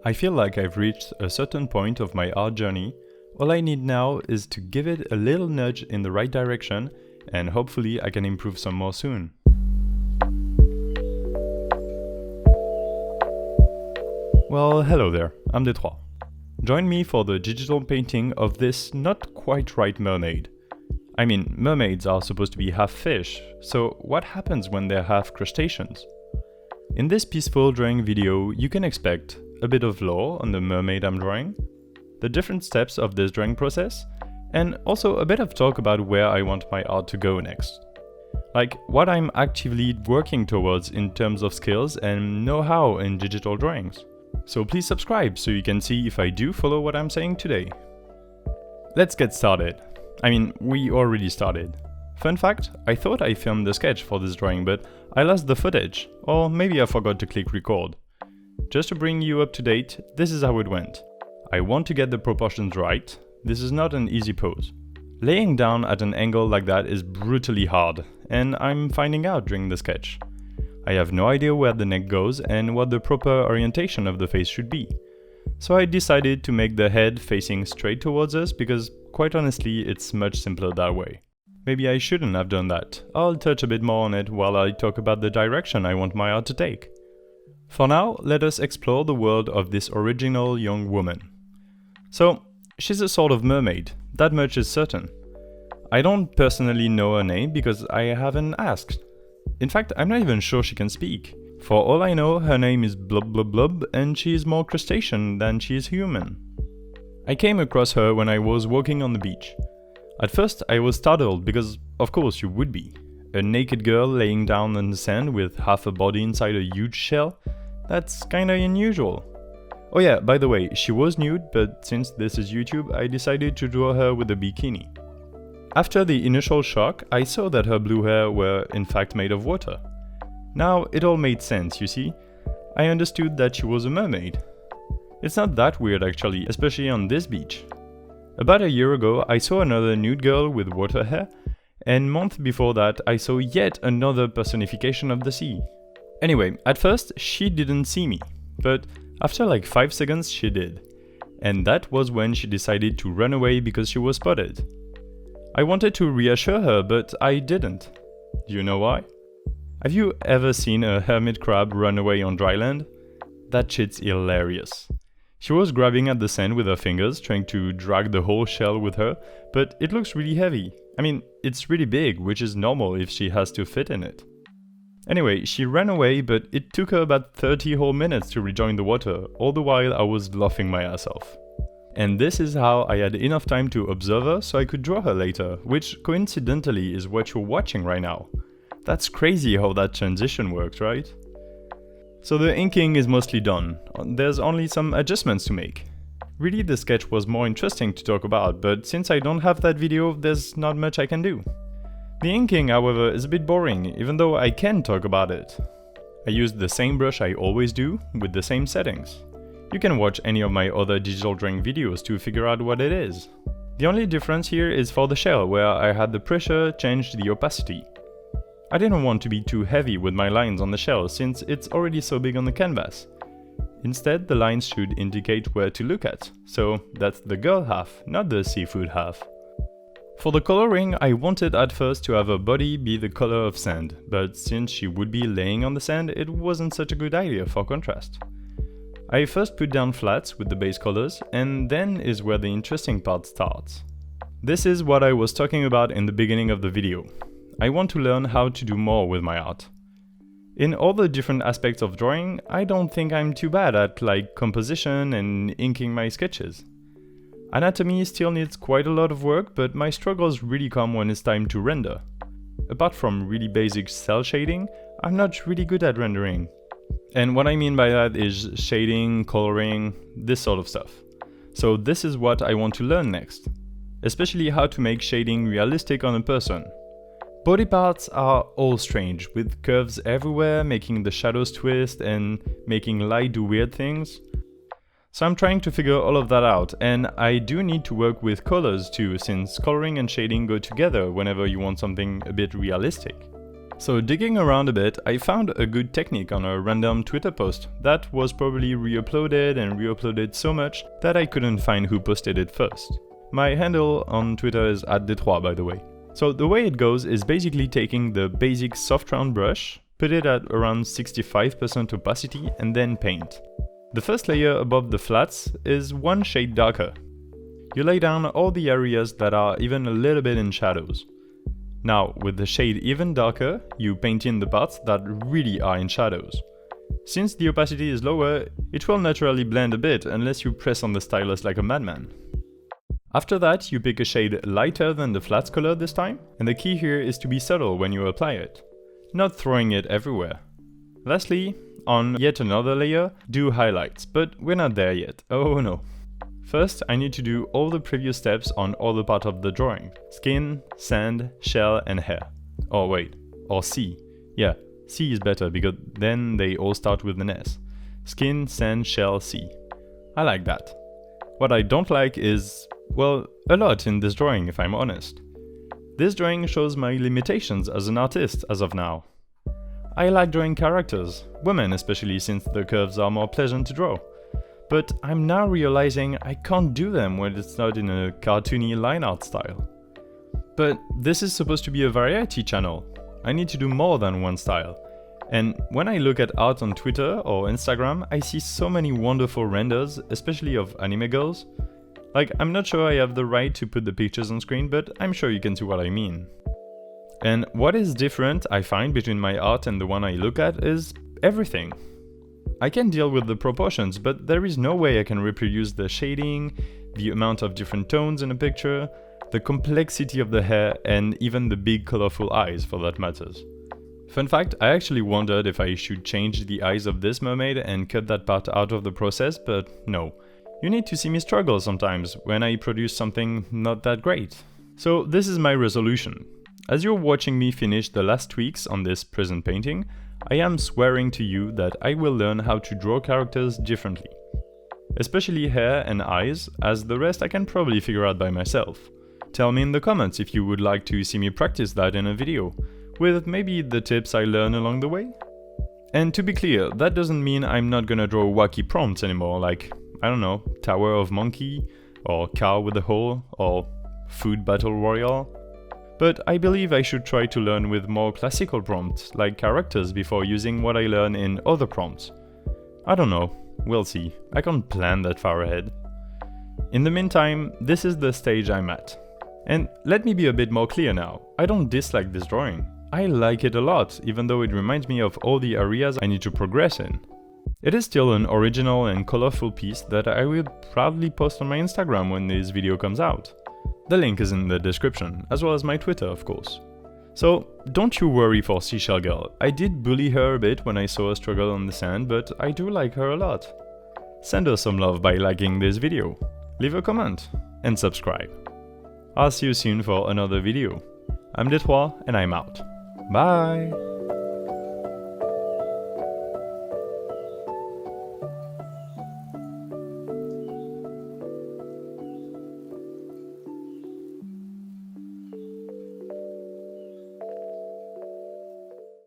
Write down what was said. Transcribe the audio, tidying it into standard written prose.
I feel like I've reached a certain point of my art journey. All I need now is to give it a little nudge in the right direction, and hopefully I can improve some more soon. Well, hello there, I'm Détroit. Join me for the digital painting of this not quite right mermaid. I mean, mermaids are supposed to be half fish, so what happens when they're half crustaceans? In this peaceful drawing video, you can expect a bit of lore on the mermaid I'm drawing, the different steps of this drawing process, and also a bit of talk about where I want my art to go next. Like what I'm actively working towards in terms of skills and know-how in digital drawings. So please subscribe so you can see if I do follow what I'm saying today. Let's get started. I mean, we already started. Fun fact, I thought I filmed the sketch for this drawing, but I lost the footage, or maybe I forgot to click record. Just to bring you up to date, this is how it went. I want to get the proportions right. This is not an easy pose. Laying down at an angle like that is brutally hard, and I'm finding out during the sketch. I have no idea where the neck goes and what the proper orientation of the face should be. So I decided to make the head facing straight towards us because, quite honestly, it's much simpler that way. Maybe I shouldn't have done that. I'll touch a bit more on it while I talk about the direction I want my art to take. For now, let us explore the world of this original young woman. So, she's a sort of mermaid, that much is certain. I don't personally know her name because I haven't asked. In fact, I'm not even sure she can speak. For all I know, her name is Blub Blub Blub and she is more crustacean than she is human. I came across her when I was walking on the beach. At first, I was startled because, of course, you would be. A naked girl laying down on the sand with half a body inside a huge shell? That's kinda unusual. Oh yeah, by the way, she was nude, but since this is YouTube, I decided to draw her with a bikini. After the initial shock, I saw that her blue hair were in fact made of water. Now it all made sense, you see? I understood that she was a mermaid. It's not that weird actually, especially on this beach. About a year ago, I saw another nude girl with water hair, and month before that, I saw yet another personification of the sea. Anyway, at first, she didn't see me, but after like 5 seconds, she did. And that was when she decided to run away because she was spotted. I wanted to reassure her, but I didn't. Do you know why? Have you ever seen a hermit crab run away on dry land? That shit's hilarious. She was grabbing at the sand with her fingers, trying to drag the whole shell with her, but it looks really heavy. I mean, it's really big, which is normal if she has to fit in it. Anyway, she ran away, but it took her about 30 whole minutes to rejoin the water, all the while I was laughing my ass off. And this is how I had enough time to observe her so I could draw her later, which coincidentally is what you're watching right now. That's crazy how that transition works, right? So the inking is mostly done. There's only some adjustments to make. Really, the sketch was more interesting to talk about, but since I don't have that video, there's not much I can do. The inking, however, is a bit boring, even though I can talk about it. I used the same brush I always do, with the same settings. You can watch any of my other digital drawing videos to figure out what it is. The only difference here is for the shell, where I had the pressure change the opacity. I didn't want to be too heavy with my lines on the shell since it's already so big on the canvas. Instead, the lines should indicate where to look at, so that's the girl half, not the seafood half. For the coloring, I wanted at first to have her body be the color of sand, but since she would be laying on the sand, it wasn't such a good idea for contrast. I first put down flats with the base colors, and then is where the interesting part starts. This is what I was talking about in the beginning of the video. I want to learn how to do more with my art. In all the different aspects of drawing, I don't think I'm too bad at like composition and inking my sketches. Anatomy still needs quite a lot of work, but my struggles really come when it's time to render. Apart from really basic cell shading, I'm not really good at rendering. And what I mean by that is shading, coloring, this sort of stuff. So this is what I want to learn next. Especially how to make shading realistic on a person. Body parts are all strange, with curves everywhere, making the shadows twist and making light do weird things. So I'm trying to figure all of that out, and I do need to work with colors too, since coloring and shading go together whenever you want something a bit realistic. So digging around a bit, I found a good technique on a random Twitter post that was probably re-uploaded and re-uploaded so much that I couldn't find who posted it first. My handle on Twitter is @Detroit, by the way. So the way it goes is basically taking the basic soft round brush, put it at around 65% opacity and then paint. The first layer above the flats is one shade darker. You lay down all the areas that are even a little bit in shadows. Now, with the shade even darker, you paint in the parts that really are in shadows. Since the opacity is lower, it will naturally blend a bit unless you press on the stylus like a madman. After that, you pick a shade lighter than the flats color this time, and the key here is to be subtle when you apply it, not throwing it everywhere. Lastly, on yet another layer, do highlights, but we're not there yet, oh no. First, I need to do all the previous steps on all the part of the drawing. Skin, sand, shell and hair. Oh wait, or C. Yeah, C is better because then they all start with an S. Skin, sand, shell, C. I like that. What I don't like is, well, a lot in this drawing if I'm honest. This drawing shows my limitations as an artist as of now. I like drawing characters, women especially since the curves are more pleasant to draw. But I'm now realizing I can't do them when it's not in a cartoony line art style. But this is supposed to be a variety channel. I need to do more than one style. And when I look at art on Twitter or Instagram, I see so many wonderful renders, especially of anime girls. Like, I'm not sure I have the right to put the pictures on screen, but I'm sure you can see what I mean. And what is different, I find, between my art and the one I look at is everything. I can deal with the proportions, but there is no way I can reproduce the shading, the amount of different tones in a picture, the complexity of the hair, and even the big colorful eyes for that matters. Fun fact, I actually wondered if I should change the eyes of this mermaid and cut that part out of the process, but no. You need to see me struggle sometimes when I produce something not that great. So this is my resolution. As you're watching me finish the last tweaks on this present painting, I am swearing to you that I will learn how to draw characters differently. Especially hair and eyes, as the rest I can probably figure out by myself. Tell me in the comments if you would like to see me practice that in a video, with maybe the tips I learn along the way. And to be clear, that doesn't mean I'm not gonna draw wacky prompts anymore, like, I don't know, Tower of Monkey, or Cow with a Hole, or Food Battle Royale. But I believe I should try to learn with more classical prompts, like characters, before using what I learn in other prompts. I don't know, we'll see, I can't plan that far ahead. In the meantime, this is the stage I'm at. And let me be a bit more clear now, I don't dislike this drawing. I like it a lot, even though it reminds me of all the areas I need to progress in. It is still an original and colorful piece that I will proudly post on my Instagram when this video comes out. The link is in the description, as well as my Twitter, of course. So, don't you worry for Seashell Girl, I did bully her a bit when I saw her struggle on the sand, but I do like her a lot. Send her some love by liking this video, leave a comment, and subscribe. I'll see you soon for another video. I'm Detroit, and I'm out. Bye!